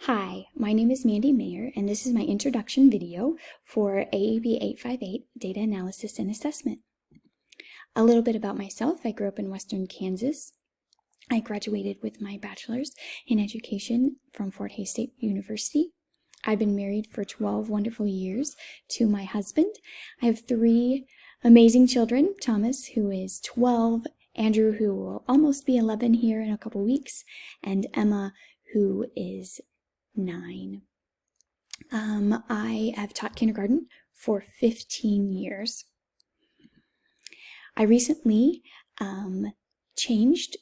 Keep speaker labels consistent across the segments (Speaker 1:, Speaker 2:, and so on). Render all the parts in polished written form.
Speaker 1: Hi, my name is Mandy Mayer, and this is my introduction video for AEP 858 Data Analysis and Assessment. A little bit about myself. I grew up in Western Kansas. I graduated with my bachelor's in education from Fort Hays State University. I've been married for 12 wonderful years to my husband. I have 3 amazing children, Thomas, who is 12, Andrew, who will almost be 11 here in a couple weeks, and Emma, who is 9. I have taught kindergarten for 15 years. I recently changed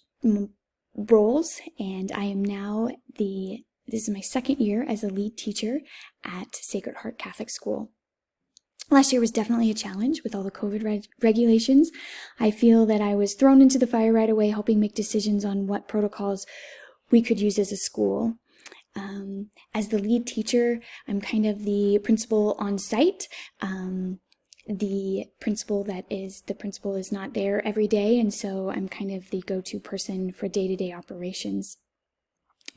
Speaker 1: roles, and I am now this is my 2nd year as a lead teacher at Sacred Heart Catholic School. Last year was definitely a challenge with all the COVID regulations. I feel that I was thrown into the fire right away, helping make decisions on what protocols we could use as a school. As the lead teacher, I'm kind of the principal on site. The principal is not there every day, and so I'm kind of the go-to person for day-to-day operations.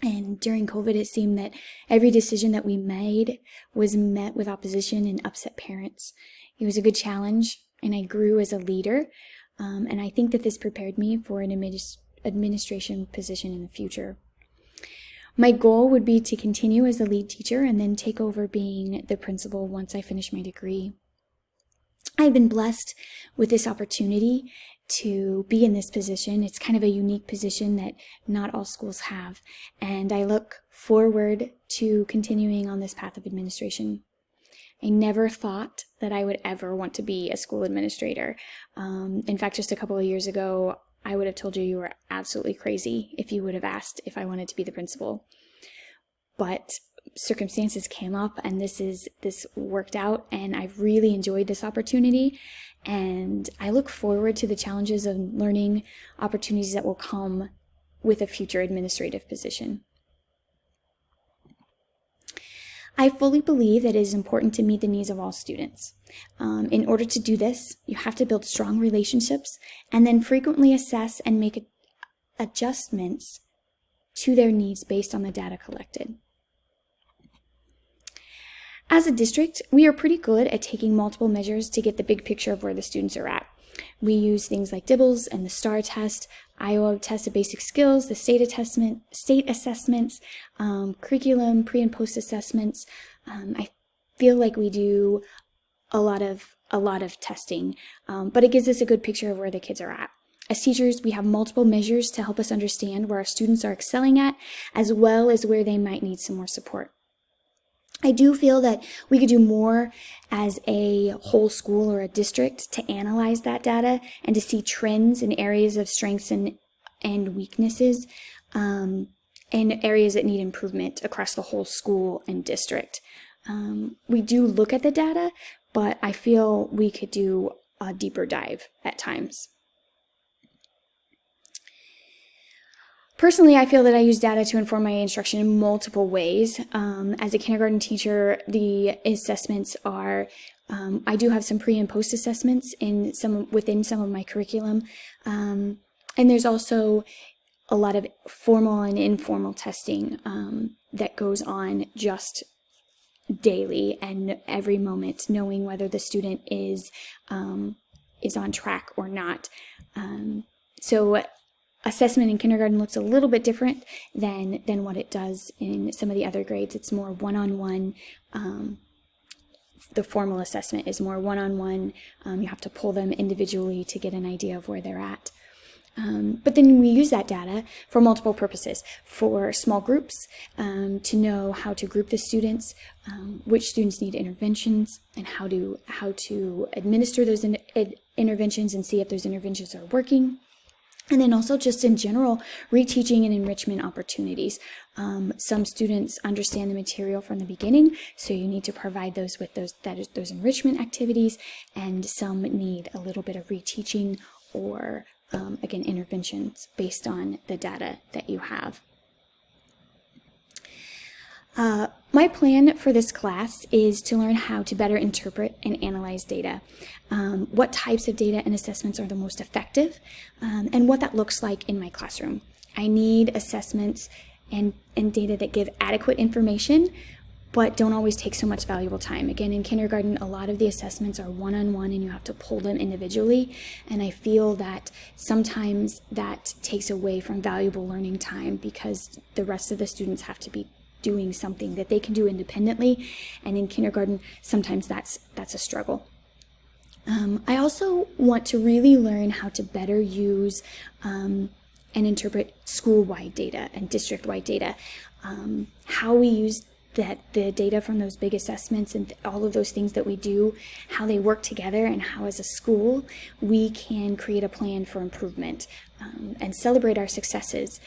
Speaker 1: And during COVID, it seemed that every decision that we made was met with opposition and upset parents. It was a good challenge, and I grew as a leader, and I think that this prepared me for an administration position in the future. My goal would be to continue as a lead teacher and then take over being the principal once I finish my degree. I've been blessed with this opportunity to be in this position. It's kind of a unique position that not all schools have, and I look forward to continuing on this path of administration. I never thought that I would ever want to be a school administrator. In fact, just a couple of years ago, I would have told you were absolutely crazy if you would have asked if I wanted to be the principal. But circumstances came up, and this worked out, and I've really enjoyed this opportunity, and I look forward to the challenges of learning opportunities that will come with a future administrative position. I fully believe that it is important to meet the needs of all students. In order to do this, you have to build strong relationships and then frequently assess and make adjustments to their needs based on the data collected. As a district, we are pretty good at taking multiple measures to get the big picture of where the students are at. We use things like DIBELS and the STAR test, Iowa test of basic skills, the state assessments, curriculum, pre and post assessments. I feel like we do a lot of testing, but it gives us a good picture of where the kids are at. As teachers, we have multiple measures to help us understand where our students are excelling at, as well as where they might need some more support. I do feel that we could do more as a whole school or a district to analyze that data and to see trends in areas of strengths and weaknesses, and areas that need improvement across the whole school and district. We do look at the data, but I feel we could do a deeper dive at times. Personally, I feel that I use data to inform my instruction in multiple ways. As a kindergarten teacher, the assessments are, I do have some pre and post assessments within some of my curriculum. And there's also a lot of formal and informal testing that goes on just daily and every moment, knowing whether the student is on track or not. So assessment in kindergarten looks a little bit different than what it does in some of the other grades. It's more one-on-one. The formal assessment is more one-on-one. You have to pull them individually to get an idea of where they're at. But then we use that data for multiple purposes. For small groups, to know how to group the students, which students need interventions, and how to administer those interventions and see if those interventions are working. And then also just in general, reteaching and enrichment opportunities. Some students understand the material from the beginning, so you need to provide those with those enrichment activities, and some need a little bit of reteaching or, again, interventions based on the data that you have. My plan for this class is to learn how to better interpret and analyze data, what types of data and assessments are the most effective, and what that looks like in my classroom. I need assessments and data that give adequate information, but don't always take so much valuable time. Again, in kindergarten, a lot of the assessments are one-on-one and you have to pull them individually. And I feel that sometimes that takes away from valuable learning time because the rest of the students have to be doing something that they can do independently. And in kindergarten, sometimes that's a struggle. I also want to really learn how to better use and interpret school-wide data and district-wide data. How we use the data from those big assessments and all of those things that we do, how they work together, and how as a school we can create a plan for improvement and celebrate our successes.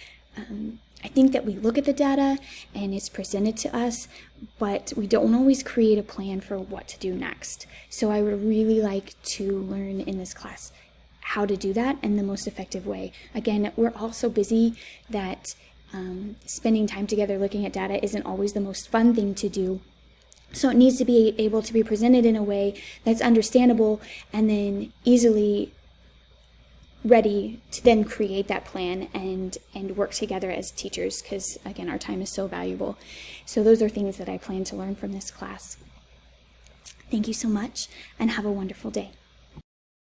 Speaker 1: I think that we look at the data and it's presented to us, but we don't always create a plan for what to do next. So I would really like to learn in this class how to do that in the most effective way. Again, we're all so busy that spending time together looking at data isn't always the most fun thing to do. So it needs to be able to be presented in a way that's understandable and then easily ready to then create that plan and work together as teachers, because again, our time is so valuable. So those are things that I plan to learn from this class. Thank you so much and have a wonderful day.